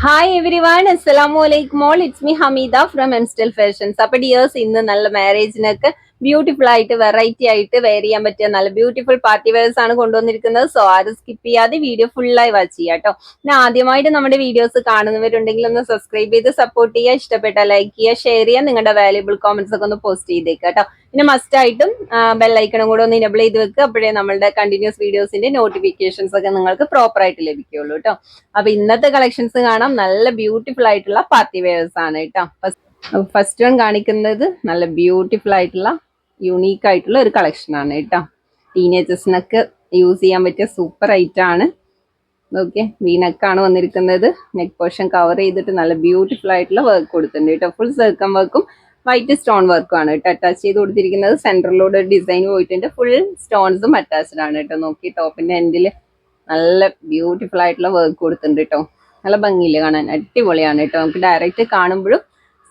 Hi every one, അസ്സലാമു അലൈക്കും all. It's me Hameeda from എംസ്റ്റൽ ഫാഷൻസ്. അപ്പൊ ഡിയേഴ്സ്, ഇന്ന് നല്ല മാരേജിനൊക്കെ ബ്യൂട്ടിഫുൾ ആയിട്ട് വെറൈറ്റി ആയിട്ട് വെയർ ചെയ്യാൻ പറ്റിയ നല്ല ബ്യൂട്ടിഫുൾ പാർട്ടി വെയർസ് ആണ് കൊണ്ടുവന്നിരിക്കുന്നത്. സോ ആരും സ്കിപ്പ് ചെയ്യാതെ വീഡിയോ ഫുള്ളായി വാച്ച് ചെയ്യാം കേട്ടോ. പിന്നെ ആദ്യമായിട്ട് നമ്മുടെ വീഡിയോസ് കാണുന്നവരുണ്ടെങ്കിൽ ഒന്ന് സബ്സ്ക്രൈബ് ചെയ്ത് സപ്പോർട്ട് ചെയ്യുക. ഇഷ്ടപ്പെട്ട ലൈക്ക് ചെയ്യുക, ഷെയർ ചെയ്യുക, നിങ്ങളുടെ വാല്യുബിൾ കോമെന്റ്സ് ഒക്കെ ഒന്ന് പോസ്റ്റ് ചെയ്തേക്കുക കേട്ടോ. പിന്നെ മസ്റ്റ് ആയിട്ടും ബെല്ലൈക്കണം കൂടെ ഒന്ന് ഇനബിൾ ചെയ്ത് വെക്കുക. അപ്പോഴേ നമ്മളുടെ കണ്ടിന്യൂസ് വീഡിയോസിന്റെ നോട്ടിഫിക്കേഷൻസ് ഒക്കെ നിങ്ങൾക്ക് പ്രോപ്പർ ആയിട്ട് ലഭിക്കുള്ളൂ കേട്ടോ. അപ്പൊ ഇന്നത്തെ കളക്ഷൻസ് കാണാം. നല്ല ബ്യൂട്ടിഫുൾ ആയിട്ടുള്ള പാർട്ടി വെയർസ് ആണ് കേട്ടോ. ഫസ്റ്റ് വൺ കാണിക്കുന്നത് നല്ല ബ്യൂട്ടിഫുൾ ആയിട്ടുള്ള യുണീക്ക് ആയിട്ടുള്ള ഒരു കളക്ഷൻ ആണ് കേട്ടോ. ടീനേജേഴ്സിനൊക്കെ യൂസ് ചെയ്യാൻ പറ്റിയ സൂപ്പർ ഐറ്റം ആണ്. ഓക്കെ, വീനക്കാണ് വന്നിരിക്കുന്നത്. നെക്ക് പോർഷൻ കവർ ചെയ്തിട്ട് നല്ല ബ്യൂട്ടിഫുൾ ആയിട്ടുള്ള വർക്ക് കൊടുത്തിട്ടുണ്ട് കേട്ടോ. ഫുൾ സർക്കം വർക്കും വൈറ്റ് സ്റ്റോൺ വർക്കും ആണ് കേട്ടോ അറ്റാച്ച് ചെയ്ത് കൊടുത്തിരിക്കുന്നത്. സെന്ററിലൂടെ ഡിസൈൻ പോയിട്ടുണ്ട്. ഫുൾ സ്റ്റോൺസും അറ്റാച്ച്ഡ് ആണ് കേട്ടോ. നോക്കി, ടോപ്പിന്റെ എൻഡിൽ നല്ല ബ്യൂട്ടിഫുൾ ആയിട്ടുള്ള വർക്ക് കൊടുത്തിട്ടുണ്ട് കേട്ടോ. നല്ല ഭംഗിയില്ല കാണാൻ, അടിപൊളിയാണ് കേട്ടോ. നമുക്ക് ഡയറക്റ്റ് കാണുമ്പോഴും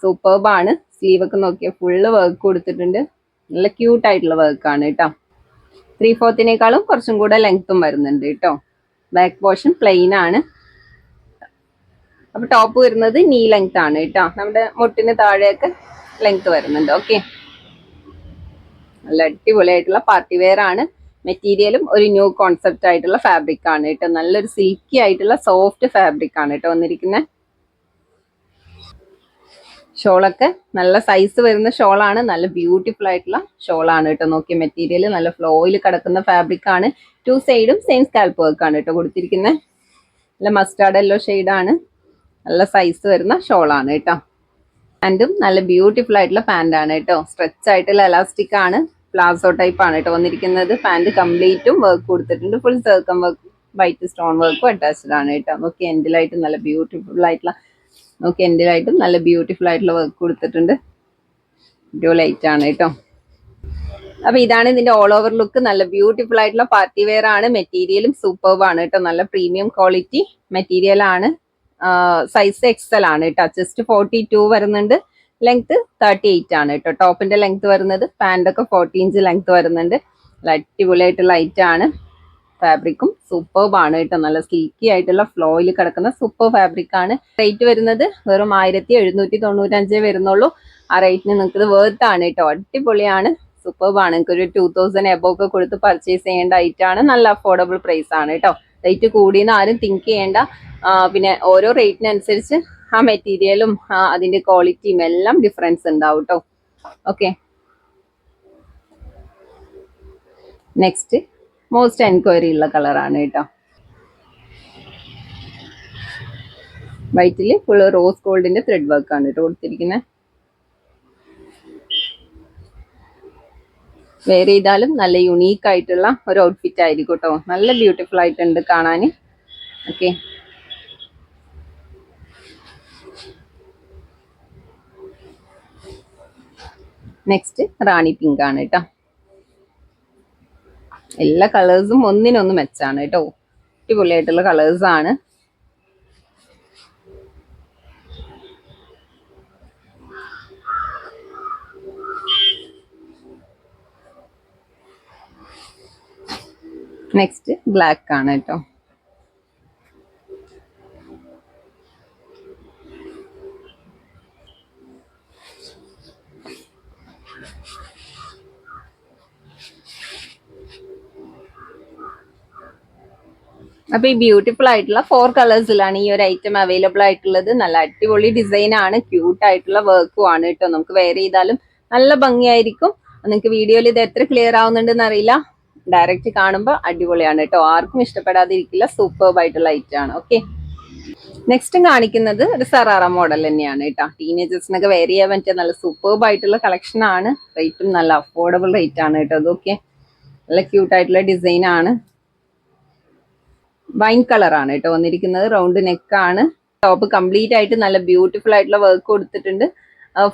സൂപ്പർബാണ്. സ്ലീവ് ഒക്കെ നോക്കിയാൽ ഫുള്ള് വർക്ക് കൊടുത്തിട്ടുണ്ട്. നല്ല ക്യൂട്ട് ആയിട്ടുള്ള വർക്കാണ് കേട്ടോ. 3/4 കുറച്ചും കൂടെ ലെങ്ത്തും വരുന്നുണ്ട് കേട്ടോ. ബാക്ക് പോർഷൻ പ്ലെയിൻ ആണ്. അപ്പൊ ടോപ്പ് വരുന്നത് നീ ലെങ്ത് ആണ് കേട്ടോ. നമ്മുടെ മുട്ടിന് താഴെയൊക്കെ ലെങ്ത് വരുന്നുണ്ട്. ഓക്കെ, നല്ല അടിപൊളിയായിട്ടുള്ള പാർട്ടി വെയർ ആണ്. മെറ്റീരിയലും ഒരു ന്യൂ കോൺസെപ്റ്റ് ആയിട്ടുള്ള ഫാബ്രിക് ആണ് കേട്ടോ. നല്ലൊരു സിൽക്കി ആയിട്ടുള്ള സോഫ്റ്റ് ഫാബ്രിക് ആണ് കേട്ടോ വന്നിരിക്കുന്നത്. ഷോളൊക്കെ നല്ല സൈസ് വരുന്ന ഷോളാണ്. നല്ല ബ്യൂട്ടിഫുൾ ആയിട്ടുള്ള ഷോളാണ് കേട്ടോ. നോക്കിയ മെറ്റീരിയൽ നല്ല ഫ്ലോയിൽ കിടക്കുന്ന ഫാബ്രിക് ആണ്. 2 സൈഡും സെയിം സ്കാൽപ്പ് വർക്ക് ആണ് കേട്ടോ കൊടുത്തിരിക്കുന്നത്. നല്ല മസ്റ്റാർഡ് യെല്ലോ ഷെയ്ഡാണ്. നല്ല സൈസ് വരുന്ന ഷോളാണ് കേട്ടോ. പാൻറ്റും നല്ല ബ്യൂട്ടിഫുൾ ആയിട്ടുള്ള പാൻ്റ് ആണ് കേട്ടോ. സ്ട്രെച്ച് ആയിട്ടുള്ള എലാസ്റ്റിക് ആണ്. പ്ലാസോ ടൈപ്പ് ആണ് കേട്ടോ വന്നിരിക്കുന്നത്. പാൻറ് കംപ്ലീറ്റും വർക്ക് കൊടുത്തിട്ടുണ്ട്. ഫുൾ സർക്കം വർക്കും വൈറ്റ് സ്റ്റോൺ വർക്കും അറ്റാച്ച്ഡ് ആണ് കേട്ടോ. നോക്കി, എൻഡിലായിട്ട് നല്ല ബ്യൂട്ടിഫുൾ ആയിട്ടുള്ള നല്ല ബ്യൂട്ടിഫുൾ ആയിട്ടുള്ള വർക്ക് കൊടുത്തിട്ടുണ്ട്. ലൈറ്റ് ആണ് കേട്ടോ. അപ്പൊ ഇതാണ് ഇതിന്റെ ഓൾ ഓവർ ലുക്ക്. നല്ല ബ്യൂട്ടിഫുൾ ആയിട്ടുള്ള പാർട്ടി വെയർ ആണ്. മെറ്റീരിയലും സൂപ്പർബ് ആണ് കേട്ടോ. നല്ല പ്രീമിയം ക്വാളിറ്റി മെറ്റീരിയൽ ആണ്. സൈസ് എക്സൽ ആണ് കേട്ടോ. ചെസ്റ്റ് 42 വരുന്നുണ്ട്. ലെങ്ത് 38 ആണ് കേട്ടോ. ടോപ്പിന്റെ ലെങ്ത് വരുന്നത്. പാൻ്റ് ഒക്കെ 40 ഇഞ്ച് ലെങ്ത് വരുന്നുണ്ട്. നല്ല അടിപൊളിയായിട്ടുള്ള ഐറ്റം ആണ്. ഫാബ്രിക്കും സൂപ്പർബ് ആണ് കേട്ടോ. നല്ല സിൽക്കി ആയിട്ടുള്ള ഫ്ലോയിൽ കിടക്കുന്ന സൂപ്പർ ഫാബ്രിക് ആണ്. റേറ്റ് വരുന്നത് വെറും 1795 വരുന്നുള്ളൂ. ആ റേറ്റിന് നിങ്ങൾക്ക് ഇത് വേർത്ത് ആണ് കേട്ടോ. അടിപൊളിയാണ്, സൂപ്പർബ് ആണ്. നിങ്ങൾക്ക് ഒരു 2000 എബോവ് ഒക്കെ കൊടുത്ത് പർച്ചേസ് ചെയ്യേണ്ട ഐറ്റം ആണ്. നല്ല അഫോർഡബിൾ പ്രൈസ് ആണ് കേട്ടോ. റേറ്റ് കൂടിയെന്ന് ആരും തിങ്ക് ചെയ്യേണ്ട. പിന്നെ ഓരോ റേറ്റിനനുസരിച്ച് ആ മെറ്റീരിയലും അതിന്റെ ക്വാളിറ്റിയും എല്ലാം ഡിഫറൻസ് ഉണ്ടാവും കേട്ടോ. ഓക്കെ, നെക്സ്റ്റ് മോസ്റ്റ് എൻക്വയറി ഉള്ള കളറാണ് കേട്ടോ. വൈറ്റില് ഫുള്ള് റോസ് ഗോൾഡിന്റെ ത്രെഡ് വർക്ക് ആണ് കേട്ടോ കൊടുത്തിരിക്കുന്നത്. വെയർ ചെയ്താലും നല്ല യുണീക്ക് ആയിട്ടുള്ള ഒരു ഔട്ട്ഫിറ്റ് ആയിരിക്കും കേട്ടോ. നല്ല ബ്യൂട്ടിഫുൾ ആയിട്ടുണ്ട് കാണാൻ. ഓക്കെ, നെക്സ്റ്റ് റാണി പിങ്ക് ആണ് കേട്ടോ. എല്ലാ കളേഴ്സും ഒന്നിനൊന്ന് മെച്ചാണ് കേട്ടോ. അടിപൊളിയായിട്ടുള്ള കളേഴ്സ് ആണ്. നെക്സ്റ്റ് ബ്ലാക്ക് ആണ് കേട്ടോ. അപ്പൊ ഈ ബ്യൂട്ടിഫുൾ ആയിട്ടുള്ള 4 കളേഴ്സിലാണ് ഈ ഒരു ഐറ്റം അവൈലബിൾ ആയിട്ടുള്ളത്. നല്ല അടിപൊളി ഡിസൈൻ ആണ്. ക്യൂട്ട് ആയിട്ടുള്ള വർക്കും ആണ് കേട്ടോ. നമുക്ക് വെയർ ചെയ്താലും നല്ല ഭംഗിയായിരിക്കും. നിങ്ങൾക്ക് വീഡിയോയിൽ ഇത് എത്ര ക്ലിയർ ആവുന്നുണ്ടെന്ന് അറിയില്ല. ഡയറക്റ്റ് കാണുമ്പോൾ അടിപൊളിയാണ് കേട്ടോ. ആർക്കും ഇഷ്ടപ്പെടാതിരിക്കില്ല. സൂപ്പർബ് ആയിട്ടുള്ള ഐറ്റം ആണ്. ഓക്കെ, നെക്സ്റ്റ് കാണിക്കുന്നത് ഒരു സറാറ മോഡൽ തന്നെയാണ് കേട്ടോ. ടീനേജേഴ്സിനൊക്കെ വെയർ ചെയ്യാൻ പറ്റിയ നല്ല സൂപ്പർബ് ആയിട്ടുള്ള കളക്ഷൻ ആണ്. റേറ്റും നല്ല അഫോർഡബിൾ റേറ്റ് ആണ് കേട്ടോ. അതൊക്കെ നല്ല ക്യൂട്ട് ആയിട്ടുള്ള ഡിസൈൻ ആണ്. വൈൻ കളർ ആണ് കേട്ടോ വന്നിരിക്കുന്നത്. റൗണ്ട് നെക്ക് ആണ്. ടോപ്പ് കംപ്ലീറ്റ് ആയിട്ട് നല്ല ബ്യൂട്ടിഫുൾ ആയിട്ടുള്ള വർക്ക് കൊടുത്തിട്ടുണ്ട്.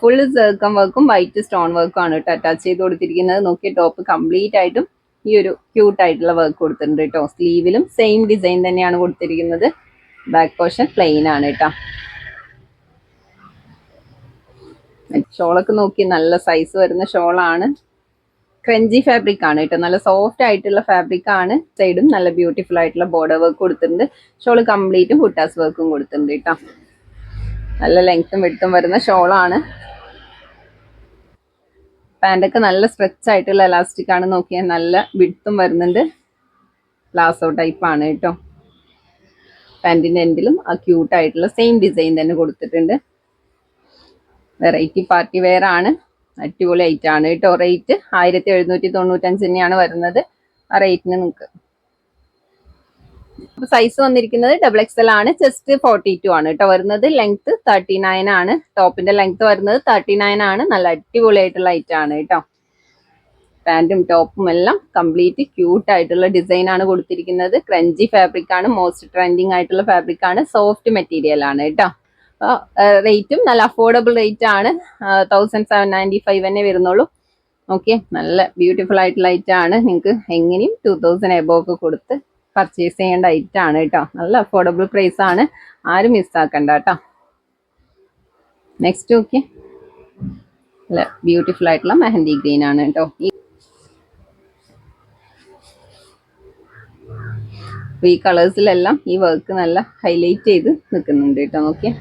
ഫുൾ സർക്കം വർക്കും വൈറ്റ് സ്റ്റോൺ വർക്കും ആണ് കേട്ടോ അറ്റാച്ച് ചെയ്ത് കൊടുത്തിരിക്കുന്നത്. നോക്കിയ ടോപ്പ് കംപ്ലീറ്റ് ആയിട്ടും ഈ ഒരു ക്യൂട്ട് ആയിട്ടുള്ള വർക്ക് കൊടുത്തിട്ടുണ്ട് കേട്ടോ. സ്ലീവിലും സെയിം ഡിസൈൻ തന്നെയാണ് കൊടുത്തിരിക്കുന്നത്. ബാക്ക് പോർഷൻ പ്ലെയിൻ ആണ് കേട്ടോ. ഷോളൊക്കെ നോക്കി നല്ല സൈസ് വരുന്ന ഷോളാണ്. ക്രഞ്ചി ഫാബ്രിക് ആണ് കേട്ടോ, നല്ല സോഫ്റ്റ് ആയിട്ടുള്ള ഫാബ്രിക് ആണ്. സൈഡും നല്ല ബ്യൂട്ടിഫുൾ ആയിട്ടുള്ള ബോർഡർ വർക്ക് കൊടുത്തിട്ടുണ്ട്. ഷോള് കംപ്ലീറ്റും ബുട്ടാസ് വർക്കും കൊടുത്തിട്ടുണ്ട് കേട്ടോ. നല്ല ലെങ്ത്തും വിഡ്ത്തും വരുന്ന ഷോളാണ്. പാൻറ്റൊക്കെ നല്ല സ്ട്രെച്ച് ആയിട്ടുള്ള എലാസ്റ്റിക് ആണ്. നോക്കിയാൽ നല്ല വിഡ്ത്തും വരുന്നുണ്ട്. ലാസോ ടൈപ്പ് ആണ് കേട്ടോ. പാൻറ്റിന്റെ എൻഡിലും ആ ക്യൂട്ട് ആയിട്ടുള്ള സെയിം ഡിസൈൻ തന്നെ കൊടുത്തിട്ടുണ്ട്. വെറൈറ്റി പാർട്ടി വെയർ ആണ്. അടിപൊളി ഐറ്റം ആണ് കേട്ടോ. റേറ്റ് 1795 തന്നെയാണ് വരുന്നത്. ആ റേറ്റിന് നിങ്ങൾക്ക് സൈസ് വന്നിരിക്കുന്നത് XXL ആണ്. ചെസ്റ്റ് 42 ആണ് കേട്ടോ വരുന്നത്. ലെങ്ത് 39 ആണ്. ടോപ്പിന്റെ ലെങ്ത് വരുന്നത് 39 ആണ്. നല്ല അടിപൊളി ആയിട്ടുള്ള ഐറ്റം ആണ് കേട്ടോ. പാൻറ്റും ടോപ്പും എല്ലാം കംപ്ലീറ്റ് ക്യൂട്ട് ആയിട്ടുള്ള ഡിസൈൻ ആണ് കൊടുത്തിരിക്കുന്നത്. ക്രഞ്ചി ഫാബ്രിക് ആണ്. മോസ്റ്റ് ട്രെൻഡിങ് ആയിട്ടുള്ള ഫാബ്രിക് ആണ്. സോഫ്റ്റ് മെറ്റീരിയൽ ആണ് കേട്ടോ. റേറ്റും നല്ല അഫോർഡബിൾ റേറ്റ് ആണ്. 1795 തന്നെ വരുന്നുള്ളൂ. ഓക്കെ, നല്ല ബ്യൂട്ടിഫുൾ ആയിട്ടുള്ള ഐറ്റം ആണ്. നിങ്ങൾക്ക് എങ്ങനെയും 2000 എബോവ് ഒക്കെ കൊടുത്ത് പർച്ചേസ് ചെയ്യേണ്ട ഐറ്റം ആണ് കേട്ടോ. നല്ല അഫോർഡബിൾ പ്രൈസ് ആണ്. ആരും മിസ്സാക്കണ്ട കേട്ടോ. നെക്സ്റ്റ് ഓക്കെ, നല്ല ബ്യൂട്ടിഫുൾ ആയിട്ടുള്ള മെഹന്തി ഗ്രീൻ ആണ് കേട്ടോ. ഈ കളേഴ്സിലെല്ലാം ഈ വർക്ക് നല്ല ഹൈലൈറ്റ് ചെയ്ത് നിൽക്കുന്നുണ്ട് കേട്ടോ. നോക്കിയേ,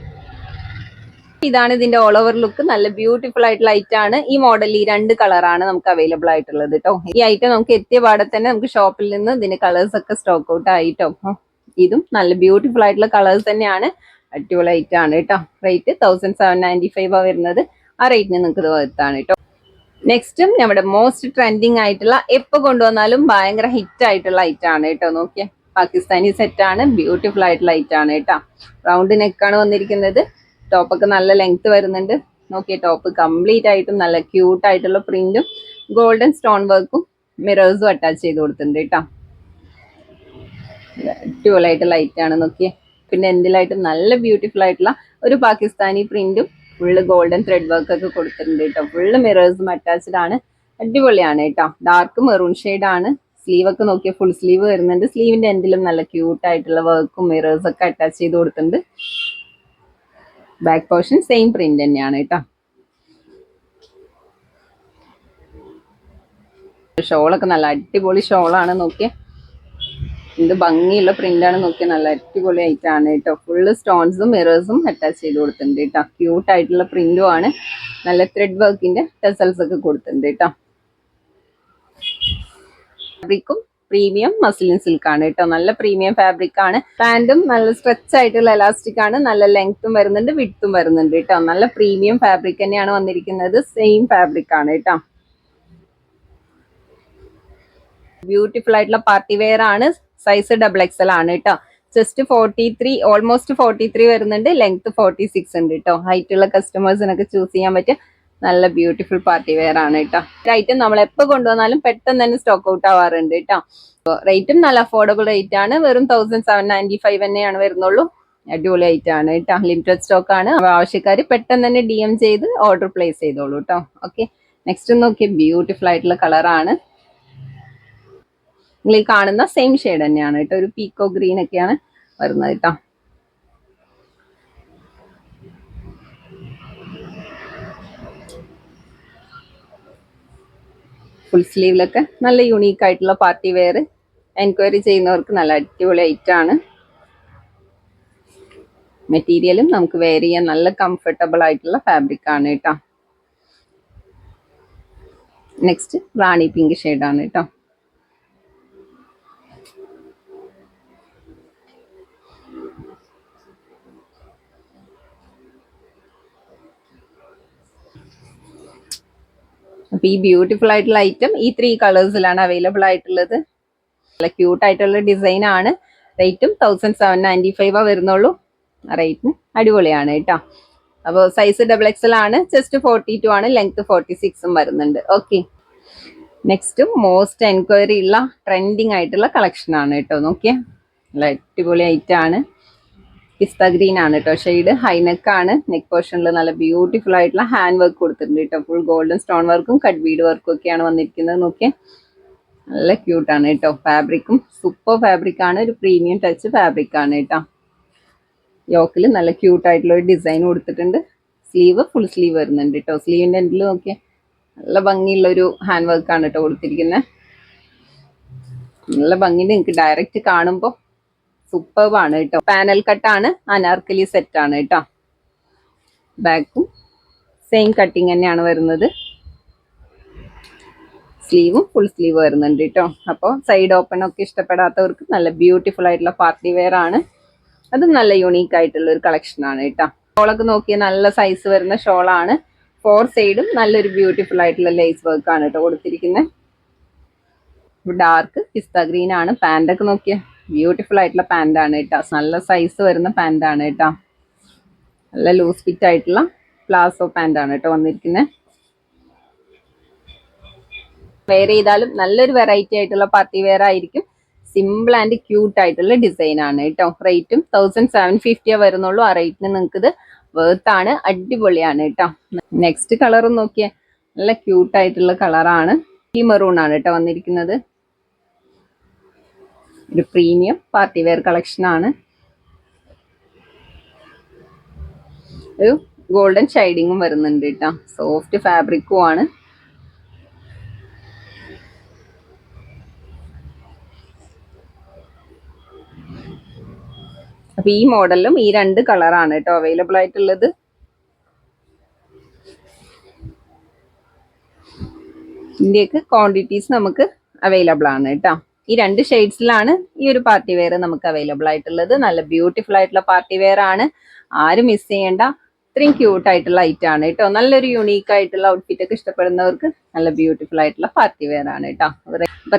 ഇതാണ് ഇതിന്റെ ഓൾ ഓവർ ലുക്ക്. നല്ല ബ്യൂട്ടിഫുൾ ആയിട്ടുള്ള ഐറ്റം ആണ്. ഈ മോഡൽ ഈ 2 കളറാണ് നമുക്ക് അവൈലബിൾ ആയിട്ടുള്ളത് കേട്ടോ. ഈ ഐറ്റം നമുക്ക് എത്തിയ പാടെ തന്നെ നമുക്ക് ഷോപ്പിൽ നിന്ന് ഇതിന്റെ കളേഴ്സ് ഒക്കെ സ്റ്റോക്ക് ഔട്ട് ആയിട്ടോ. ഇതും നല്ല ബ്യൂട്ടിഫുൾ ആയിട്ടുള്ള കളേഴ്സ് തന്നെയാണ്. അടിപൊളി ഐറ്റം ആണ് കേട്ടോ. റേറ്റ് 1795 വരുന്നത്. ആ റേറ്റിന് നിങ്ങൾക്ക് ഇത് വരുത്താണ് കേട്ടോ. നെക്സ്റ്റും നമ്മുടെ മോസ്റ്റ് ട്രെൻഡിങ് ആയിട്ടുള്ള എപ്പോ കൊണ്ടുവന്നാലും ഭയങ്കര ഹിറ്റ് ആയിട്ടുള്ള ഐറ്റം ആണ് കേട്ടോ. നോക്കിയേ, പാകിസ്ഥാനി സെറ്റ് ആണ്. ബ്യൂട്ടിഫുൾ ആയിട്ടുള്ള ഐറ്റം ആണ് കേട്ടോ. റൗണ്ട് നെക്കാണ് വന്നിരിക്കുന്നത്. ടോപ്പൊക്കെ നല്ല ലെങ്ത് വരുന്നുണ്ട്. നോക്കിയേ, ടോപ്പ് കംപ്ലീറ്റ് ആയിട്ടും നല്ല ക്യൂട്ട് ആയിട്ടുള്ള പ്രിന്റും ഗോൾഡൻ സ്റ്റോൺ വർക്കും മിറേഴ്സും അറ്റാച്ച് ചെയ്ത് കൊടുത്തിട്ടുണ്ട് കേട്ടോ. അടിപൊളിയായിട്ടുള്ള ഐറ്റം ആണ്. നോക്കിയേ, പിന്നെ എന്തിലായിട്ടും നല്ല ബ്യൂട്ടിഫുൾ ആയിട്ടുള്ള ഒരു പാകിസ്ഥാനി പ്രിന്റും ഫുള്ള് ഗോൾഡൻ ത്രെഡ് വർക്ക് ഒക്കെ കൊടുത്തിട്ടുണ്ട് കേട്ടോ. ഫുള്ള് മിറേഴ്സും അറ്റാച്ച്ഡ് ആണ്. അടിപൊളിയാണ് കേട്ടോ. ഡാർക്ക് മെറൂൺ ഷെയ്ഡ് ആണ്. സ്ലീവ് ഒക്കെ നോക്കിയാൽ ഫുൾ സ്ലീവ് വരുന്നുണ്ട്. സ്ലീവിന്റെ എൻഡിലും നല്ല ക്യൂട്ട് ആയിട്ടുള്ള വർക്കും മിറേഴ്സ് ഒക്കെ അറ്റാച്ച് ചെയ്ത് കൊടുത്തിട്ടുണ്ട്. ബാക്ക് പോർഷൻ സെയിം പ്രിന്റ് തന്നെയാണ് കേട്ടോ. ഷോളൊക്കെ നല്ല അടിപൊളി ഷോളാണ്. നോക്കിയേ, എന്ത് ഭംഗിയുള്ള പ്രിന്റാണ്. നോക്കിയാൽ നല്ല അടിപൊളി ആയിട്ടാണ് കേട്ടോ. ഫുള്ള് സ്റ്റോൺസും മിറേഴ്സും അറ്റാച്ച് ചെയ്ത് കൊടുത്തിട്ടുണ്ട് കേട്ടോ. ക്യൂട്ട് ആയിട്ടുള്ള പ്രിന്റും ആണ്. നല്ല ത്രെഡ് വർക്കിന്റെ ടെസൽസ് ഒക്കെ കൊടുത്തിട്ടുണ്ട് കേട്ടോ. ഫാബ്രിക്കും പ്രീമിയം മസ്ലിൻ സിൽക്ക് ആണ് കേട്ടോ. നല്ല പ്രീമിയം ഫാബ്രിക് ആണ്. പാൻറ്റും നല്ല സ്ട്രെച്ച് ആയിട്ടുള്ള എലാസ്റ്റിക് ആണ്. നല്ല ലെങ്ത്തും വരുന്നുണ്ട്, വിഡ്ത്തും വരുന്നുണ്ട് കേട്ടോ. നല്ല പ്രീമിയം ഫാബ്രിക് തന്നെയാണ് വന്നിരിക്കുന്നത്. സെയിം ഫാബ്രിക് ആണ് കേട്ടോ. ബ്യൂട്ടിഫുൾ ആയിട്ടുള്ള പാർട്ടി വെയർ ആണ്. സൈസ് XXL ആണ് കേട്ടോ. ജസ്റ്റ് 43, ഓൾമോസ്റ്റ് 43 വരുന്നുണ്ട്. ലെങ്ത് 46 ഉണ്ട് കേട്ടോ. ഹൈറ്റ് ഉള്ള കസ്റ്റമേഴ്സിനൊക്കെ ചൂസ് ചെയ്യാൻ പറ്റിയ നല്ല ബ്യൂട്ടിഫുൾ പാർട്ടി വെയർ ആണ് കേട്ടോ. ഐറ്റം നമ്മൾ എപ്പോൾ കൊണ്ടുവന്നാലും പെട്ടെന്ന് തന്നെ സ്റ്റോക്ക് ഔട്ട് ആവാറുണ്ട് കേട്ടോ. റേറ്റും നല്ല അഫോർഡബിൾ റേറ്റ് ആണ്. വെറും 1795 തന്നെയാണ് വരുന്നുള്ളൂ. അടിപൊളി ഐറ്റം ആണ് കേട്ടോ. ലിമിറ്റഡ് സ്റ്റോക്ക് ആണ്. ആവശ്യക്കാർ പെട്ടെന്ന് തന്നെ DM ചെയ്ത് ഓർഡർ പ്ലേസ് ചെയ്തോളൂ കേട്ടോ. ഓക്കെ, നെക്സ്റ്റ് നോക്കിയാൽ ബ്യൂട്ടിഫുൾ ആയിട്ടുള്ള കളറാണ്. നിങ്ങൾ ഈ കാണുന്ന സെയിം ഷെയ്ഡ് തന്നെയാണ് കേട്ടോ. ഒരു പീക്കോ ഗ്രീൻ ഒക്കെയാണ് വരുന്നത് കേട്ടോ. ഫുൾ സ്ലീവിലൊക്കെ നല്ല യുണീക്ക് ആയിട്ടുള്ള പാർട്ടി വെയർ. എൻക്വയറി ചെയ്യുന്നവർക്ക് നല്ല അടിപൊളി ഐറ്റം ആണ്. മെറ്റീരിയലും നമുക്ക് വെയർ ചെയ്യാൻ നല്ല കംഫർട്ടബിൾ ആയിട്ടുള്ള ഫാബ്രിക് ആണ് കേട്ടോ. നെക്സ്റ്റ് റാണി പിങ്ക് ഷെയ്ഡാണ് കേട്ടോ. അപ്പൊ ഈ ബ്യൂട്ടിഫുൾ ആയിട്ടുള്ള ഐറ്റം ഈ 3 കളേഴ്സിലാണ് അവൈലബിൾ ആയിട്ടുള്ളത്. നല്ല ക്യൂട്ട് ആയിട്ടുള്ള ഡിസൈൻ ആണ്. റേറ്റും 1795 വരുന്നുള്ളൂ. റേറ്റിന് അടിപൊളിയാണ് കേട്ടോ. അപ്പോൾ സൈസ് XXL ആണ്. ചെസ്റ്റ് 42 ആണ്. ലെങ്ത് 46 വരുന്നുണ്ട്. ഓക്കെ, നെക്സ്റ്റ് മോസ്റ്റ് എൻക്വയറി ഉള്ള ട്രെൻഡിങ് ആയിട്ടുള്ള കളക്ഷൻ ആണ് കേട്ടോ. നോക്കിയേ, നല്ല അടിപൊളി ഐറ്റം ആണ്. പിസ്ത ഗ്രീൻ ആണ് കേട്ടോ ഷെയ്ഡ്. ഹൈനെക്ക് ആണ്. നെക്ക് പോർഷനിൽ നല്ല ബ്യൂട്ടിഫുൾ ആയിട്ടുള്ള ഹാൻഡ് വർക്ക് കൊടുത്തിട്ടുണ്ട് കേട്ടോ. ഫുൾ ഗോൾഡൻ സ്റ്റോൺ വർക്കും കട്ട് ബീഡ് വർക്കും ഒക്കെയാണ് വന്നിരിക്കുന്നത്. നോക്കിയേ, നല്ല ക്യൂട്ടാണ് കേട്ടോ. ഫാബ്രിക്കും സൂപ്പർ ഫാബ്രിക് ആണ്. ഒരു പ്രീമിയം ടച്ച് ഫാബ്രിക് ആണ് കേട്ടോ. യോക്കിൽ നല്ല ക്യൂട്ട് ആയിട്ടുള്ള ഒരു ഡിസൈൻ കൊടുത്തിട്ടുണ്ട്. സ്ലീവ് ഫുൾ സ്ലീവ് വരുന്നുണ്ട് കേട്ടോ. സ്ലീവിന്റെ എൻഡിൽ നോക്കിയേ നല്ല ഭംഗിയുള്ള ഒരു ഹാൻഡ് വർക്കാണ് കേട്ടോ കൊടുത്തിരിക്കുന്നത്. നല്ല ഭംഗിയിൽ നിങ്ങൾക്ക് ഡയറക്റ്റ് കാണുമ്പോൾ സൂപ്പർബാണ് കേട്ടോ. പാനൽ കട്ടാണ്, അനാർക്കലി സെറ്റ് ആണ് കേട്ടോ. ബാക്കും സെയിം കട്ടിങ് തന്നെയാണ് വരുന്നത്. സ്ലീവും ഫുൾ സ്ലീവ് വരുന്നുണ്ട് കേട്ടോ. അപ്പോൾ സൈഡ് ഓപ്പൺ ഒക്കെ ഇഷ്ടപ്പെടാത്തവർക്ക് നല്ല ബ്യൂട്ടിഫുൾ ആയിട്ടുള്ള പാർട്ടി വെയർ ആണ്. അതും നല്ല യുണീക്ക് ആയിട്ടുള്ള ഒരു കളക്ഷൻ ആണ് കേട്ടോ. ഷോളൊക്കെ നോക്കിയാൽ നല്ല സൈസ് വരുന്ന ഷോളാണ്. 4 സൈഡും നല്ലൊരു ബ്യൂട്ടിഫുൾ ആയിട്ടുള്ള ലേസ് വർക്ക് ആണ് കേട്ടോ കൊടുത്തിരിക്കുന്നത്. ഡാർക്ക് പിസ്ത ഗ്രീൻ ആണ്. പാൻ്റൊക്കെ നോക്കിയാൽ ബ്യൂട്ടിഫുൾ ആയിട്ടുള്ള പാൻ്റാണ് കേട്ടോ. നല്ല സൈസ് വരുന്ന പാൻ്റാണ് കേട്ടോ. നല്ല ലൂസ് ഫിറ്റ് ആയിട്ടുള്ള പ്ലാസോ പാൻ്റാണ് കേട്ടോ വന്നിരിക്കുന്നത്. വെയർ ചെയ്താലും നല്ലൊരു വെറൈറ്റി ആയിട്ടുള്ള പാർട്ടി വെയർ ആയിരിക്കും. സിമ്പിൾ ആൻഡ് ക്യൂട്ട് ആയിട്ടുള്ള ഡിസൈൻ ആണ് കേട്ടോ. റേറ്റും 1750 വരുന്നുള്ളൂ. ആ റേറ്റിന് നിങ്ങൾക്ക് ഇത് വർത്ത് ആണ്. അടിപൊളിയാണ് കേട്ടോ. നെക്സ്റ്റ് കളറും നോക്കിയാൽ നല്ല ക്യൂട്ട് ആയിട്ടുള്ള കളറാണ്. ഈ മെറൂൺ ആണ് കേട്ടോ വന്നിരിക്കുന്നത്. ഒരു പ്രീമിയം പാർട്ടി വെയർ കളക്ഷൻ ആണ്. ഒരു ഗോൾഡൻ ഷൈഡിങ്ങും വരുന്നുണ്ട് കേട്ടോ. സോഫ്റ്റ് ഫാബ്രിക്കും ആണ്. അപ്പൊ ഈ മോഡലിലും ഈ 2 കളറാണ് കേട്ടോ അവൈലബിൾ ആയിട്ടുള്ളത്. ഇതിന്റെയൊക്കെ ക്വാണ്ടിറ്റീസ് നമുക്ക് അവൈലബിൾ ആണ് കേട്ടോ. ഈ 2 ഷെയ്ഡ്സിലാണ് ഈ ഒരു പാർട്ടി വെയർ നമുക്ക് അവൈലബിൾ ആയിട്ടുള്ളത്. നല്ല ബ്യൂട്ടിഫുൾ ആയിട്ടുള്ള പാർട്ടി വെയർ ആണ്. ആരും മിസ് ചെയ്യേണ്ട. ഇത്രയും ക്യൂട്ട് ആയിട്ടുള്ള ഐറ്റം ആണ് കേട്ടോ. നല്ലൊരു യുണീക്ക് ആയിട്ടുള്ള ഔട്ട്ഫിറ്റ് ഒക്കെ ഇഷ്ടപ്പെടുന്നവർക്ക് നല്ല ബ്യൂട്ടിഫുൾ ആയിട്ടുള്ള പാർട്ടി വെയർ ആണ് കേട്ടോ.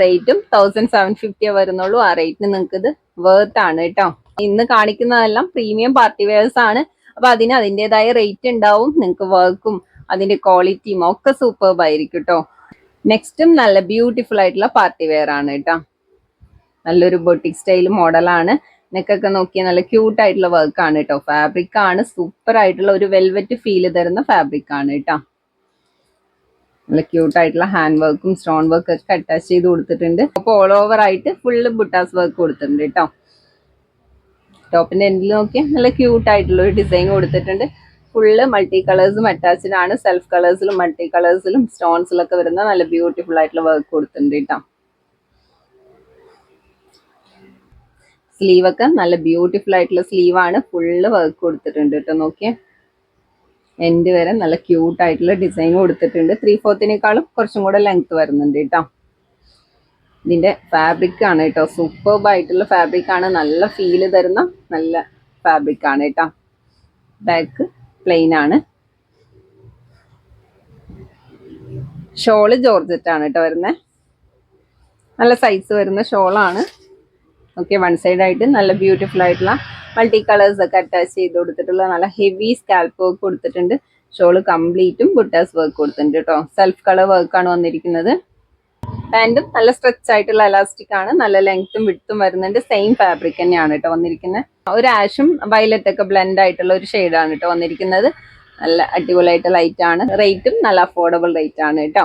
റേറ്റും 1750 വരുന്നുള്ളൂ. ആ റേറ്റിന് നിങ്ങൾക്ക് ഇത് വർത്ത് ആണ് കേട്ടോ. ഇന്ന് കാണിക്കുന്നതെല്ലാം പ്രീമിയം പാർട്ടി വെയർസ് ആണ്. അപ്പൊ അതിന് അതിൻ്റെതായ റേറ്റ് ഉണ്ടാവും. നിങ്ങൾക്ക് വർക്കും അതിന്റെ ക്വാളിറ്റിയും ഒക്കെ സൂപ്പർബ് ആയിരിക്കും കേട്ടോ. നെക്സ്റ്റും നല്ല ബ്യൂട്ടിഫുൾ ആയിട്ടുള്ള പാർട്ടി വെയർ ആണ് കേട്ടോ. നല്ലൊരു ബൊട്ടിക് സ്റ്റൈൽ മോഡലാണ്. നെക്കൊക്കെ നോക്കിയാൽ നല്ല ക്യൂട്ട് ആയിട്ടുള്ള വർക്ക് ആണ് കേട്ടോ. ഫാബ്രിക് ആണ് സൂപ്പർ ആയിട്ടുള്ള ഒരു വെൽവെറ്റ് ഫീൽ തരുന്ന ഫാബ്രിക് ആണ് കേട്ടോ. നല്ല ക്യൂട്ട് ആയിട്ടുള്ള ഹാൻഡ് വർക്കും സ്റ്റോൺ വർക്കും ഒക്കെ അറ്റാച്ച് ചെയ്ത് കൊടുത്തിട്ടുണ്ട്. അപ്പോൾ ഓൾ ഓവർ ആയിട്ട് ഫുള്ള് ബുട്ടാസ് വർക്ക് കൊടുത്തിട്ടുണ്ട് കേട്ടോ. ടോപ്പിന്റെ എൻഡിൽ നോക്കിയാൽ നല്ല ക്യൂട്ട് ആയിട്ടുള്ള ഒരു ഡിസൈൻ കൊടുത്തിട്ടുണ്ട്. ഫുള്ള് മൾട്ടി കളേഴ്സും അറ്റാച്ച്ഡ് ആണ്. സെൽഫ് കളേഴ്സിലും മൾട്ടി കളേഴ്സിലും സ്റ്റോൺസിലൊക്കെ വരുന്ന നല്ല ബ്യൂട്ടിഫുൾ ആയിട്ടുള്ള വർക്ക് കൊടുത്തിട്ടുണ്ട് കേട്ടോ. സ്ലീവ് ഒക്കെ നല്ല ബ്യൂട്ടിഫുൾ ആയിട്ടുള്ള സ്ലീവാണ്. ഫുള്ള് വർക്ക് കൊടുത്തിട്ടുണ്ട് കേട്ടോ. നോക്കിയേ എൻഡ് വരെ നല്ല ക്യൂട്ട് ആയിട്ടുള്ള ഡിസൈൻ കൊടുത്തിട്ടുണ്ട്. 3/4 കുറച്ചും കൂടെ ലെങ്ത് വരുന്നുണ്ട് കേട്ടോ. ഇതിന്റെ ഫാബ്രിക് ആണ് കേട്ടോ. സൂപ്പർബ് ആയിട്ടുള്ള ഫാബ്രിക് ആണ്. നല്ല ഫീല് തരുന്ന നല്ല ഫാബ്രിക് ആണ് കേട്ടോ. ബാക്ക് പ്ലെയിൻ ആണ്. ഷോള് ജോർജറ്റ് ആണ് കേട്ടോ വരുന്നത്. നല്ല സൈസ് വരുന്ന ഷോളാണ്. ഓക്കെ, വൺ സൈഡ് ആയിട്ട് നല്ല ബ്യൂട്ടിഫുൾ ആയിട്ടുള്ള മൾട്ടി കളേഴ്സ് ഒക്കെ അറ്റാച്ച് ചെയ്ത് കൊടുത്തിട്ടുള്ള നല്ല ഹെവി സ്കാൽപ്പ് വർക്ക് കൊടുത്തിട്ടുണ്ട്. ഷോള് കംപ്ലീറ്റും ബുട്ടാസ് വർക്ക് കൊടുത്തിട്ടുണ്ട് കേട്ടോ. സെൽഫ് കളർ വർക്കാണ് വന്നിരിക്കുന്നത്. പാൻറ്റും നല്ല സ്ട്രെച്ച് ആയിട്ടുള്ള എലാസ്റ്റിക് ആണ്. നല്ല ലെങ്ത്തും വിഡ്ത്തും വരുന്നുണ്ട്. സെയിം ഫാബ്രിക് തന്നെയാണ് കേട്ടോ വന്നിരിക്കുന്നത്. ഒരു ആഷും വയലറ്റ് ഒക്കെ ബ്ലെൻഡ് ആയിട്ടുള്ള ഒരു ഷെയ്ഡാണ് കേട്ടോ വന്നിരിക്കുന്നത്. നല്ല അടിപൊളിയായിട്ട് ലൈറ്റ് ആണ്. റേറ്റും നല്ല അഫോർഡബിൾ റേറ്റ് ആണ് കേട്ടോ.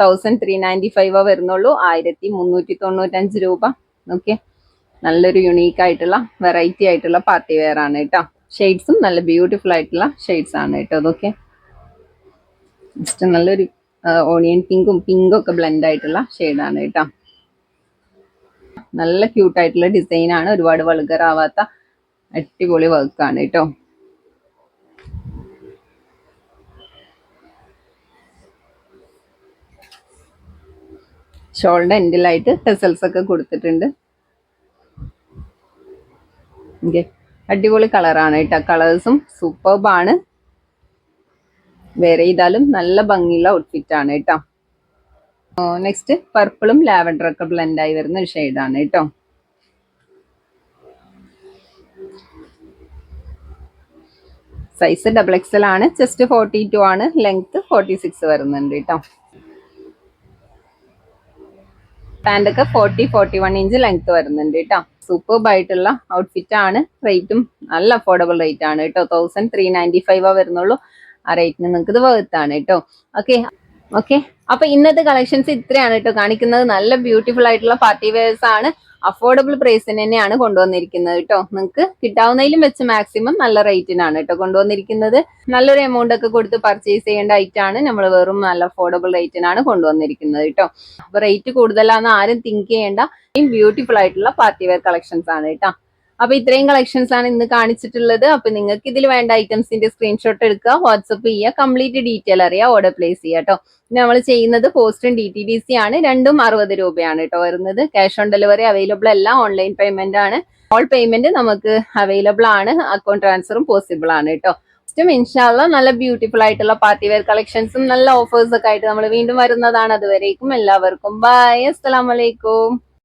1395 വരുന്നുള്ളൂ. 1395 രൂപ. ഓക്കെ, നല്ലൊരു യുണീക്ക് ആയിട്ടുള്ള വെറൈറ്റി ആയിട്ടുള്ള പാർട്ടി വെയർ ആണ് കേട്ടോ. ഷെയ്ഡ്സും നല്ല ബ്യൂട്ടിഫുൾ ആയിട്ടുള്ള ഷെയ്ഡ്സ് ആണ് കേട്ടോ. അതൊക്കെ ജസ്റ്റ് നല്ലൊരു ഓണിയൻ പിങ്കും ഒക്കെ ബ്ലെൻഡ് ആയിട്ടുള്ള ഷെയ്ഡാണ് കേട്ടോ. നല്ല ക്യൂട്ട് ആയിട്ടുള്ള ഡിസൈൻ ആണ്. ഒരുപാട് വൾഗർ ആവാത്ത അടിപൊളി വർക്കാണ് കേട്ടോ. ഷോളിന്റെ എൻഡിലായിട്ട് ടെസൽസ് ഒക്കെ കൊടുത്തിട്ടുണ്ട്. ഓക്കെ, അടിപൊളി കളറാണ് കേട്ടോ. കളേഴ്സും സൂപ്പർബ് ആണ്. വെയർ ചെയ്താലും നല്ല ഭംഗിയുള്ള ഔട്ട്ഫിറ്റ് ആണ് കേട്ടോ. നെക്സ്റ്റ് പർപ്പിളും ലാവൻഡർ ഒക്കെ ബ്ലെൻഡ് ആയി വരുന്ന ഒരു ഷെയ്ഡാണ് കേട്ടോ. സൈസ് XXL ആണ്. ചെസ്റ്റ് 42 ആണ്. ലെങ്ത് 46 വരുന്നുണ്ട് കേട്ടോ. പാൻ്റ് ഒക്കെ 40-41 ഇഞ്ച് ലെങ്ത് വരുന്നുണ്ട് കേട്ടോ. സൂപ്പർബ് ആയിട്ടുള്ള ഔട്ട്ഫിറ്റ് ആണ്. റേറ്റും നല്ല അഫോർഡബിൾ റേറ്റ് ആണ് കേട്ടോ. 1395 വരുന്നുള്ളൂ. ആ റേറ്റിന് നിങ്ങൾക്ക് ഇത് വർത്ത് ആണ് കേട്ടോ. ഓക്കെ, അപ്പൊ ഇന്നത്തെ കളക്ഷൻസ് ഇത്രയാണ് കേട്ടോ കാണിക്കുന്നത്. നല്ല ബ്യൂട്ടിഫുൾ ആയിട്ടുള്ള പാർട്ടി വെയർസ് ആണ്. അഫോർഡബിൾ പ്രൈസിന് തന്നെയാണ് കൊണ്ടുവന്നിരിക്കുന്നത് കേട്ടോ. നിങ്ങൾക്ക് കിട്ടാവുന്നതിലും വെച്ച് മാക്സിമം നല്ല റേറ്റിനാണ് കേട്ടോ കൊണ്ടുവന്നിരിക്കുന്നത്. നല്ലൊരു എമൗണ്ട് ഒക്കെ കൊടുത്ത് പർച്ചേസ് ചെയ്യേണ്ട ഐറ്റാണ്. നമ്മൾ വെറും നല്ല അഫോർഡബിൾ റേറ്റിനാണ് കൊണ്ടുവന്നിരിക്കുന്നത് കേട്ടോ. അപ്പൊ റേറ്റ് കൂടുതലാന്ന് ആരും തിങ്ക് ചെയ്യേണ്ട. ബ്യൂട്ടിഫുൾ ആയിട്ടുള്ള പാർട്ടി വെയർ കളക്ഷൻസ് ആണ് കേട്ടോ. അപ്പൊ ഇത്രയും കളക്ഷൻസ് ആണ് ഇന്ന് കാണിച്ചിട്ടുള്ളത്. അപ്പൊ നിങ്ങൾക്ക് ഇതിൽ വേണ്ട ഐറ്റംസിന്റെ സ്ക്രീൻഷോട്ട് എടുക്കുക, വാട്സപ്പ് ചെയ്യുക, കംപ്ലീറ്റ് ഡീറ്റെയിൽ അറിയാം, ഓർഡർ പ്ലേസ് ചെയ്യുക കേട്ടോ. പിന്നെ നമ്മൾ ചെയ്യുന്നത് പോസ്റ്റും DTDC ആണ്. രണ്ടും 60 രൂപയാണ് കേട്ടോ വരുന്നത്. ക്യാഷ് ഓൺ ഡെലിവറി അവൈലബിൾ അല്ല, ഓൺലൈൻ പേയ്മെന്റ് ആണ്. ഓൾ പേയ്മെന്റ് നമുക്ക് അവൈലബിൾ ആണ്, അക്കൗണ്ട് ട്രാൻസ്ഫറും പോസിബിൾ ആണ് കേട്ടോ. ഇൻഷാല്ല നല്ല ബ്യൂട്ടിഫുൾ ആയിട്ടുള്ള പാർട്ടി വെയർ കളക്ഷൻസും നല്ല ഓഫേഴ്സ് ഒക്കെ ആയിട്ട് നമ്മൾ വീണ്ടും വരുന്നതാണ്. അതുവരേക്കും എല്ലാവർക്കും ബൈ, അസ്സലാമു അലൈക്കും.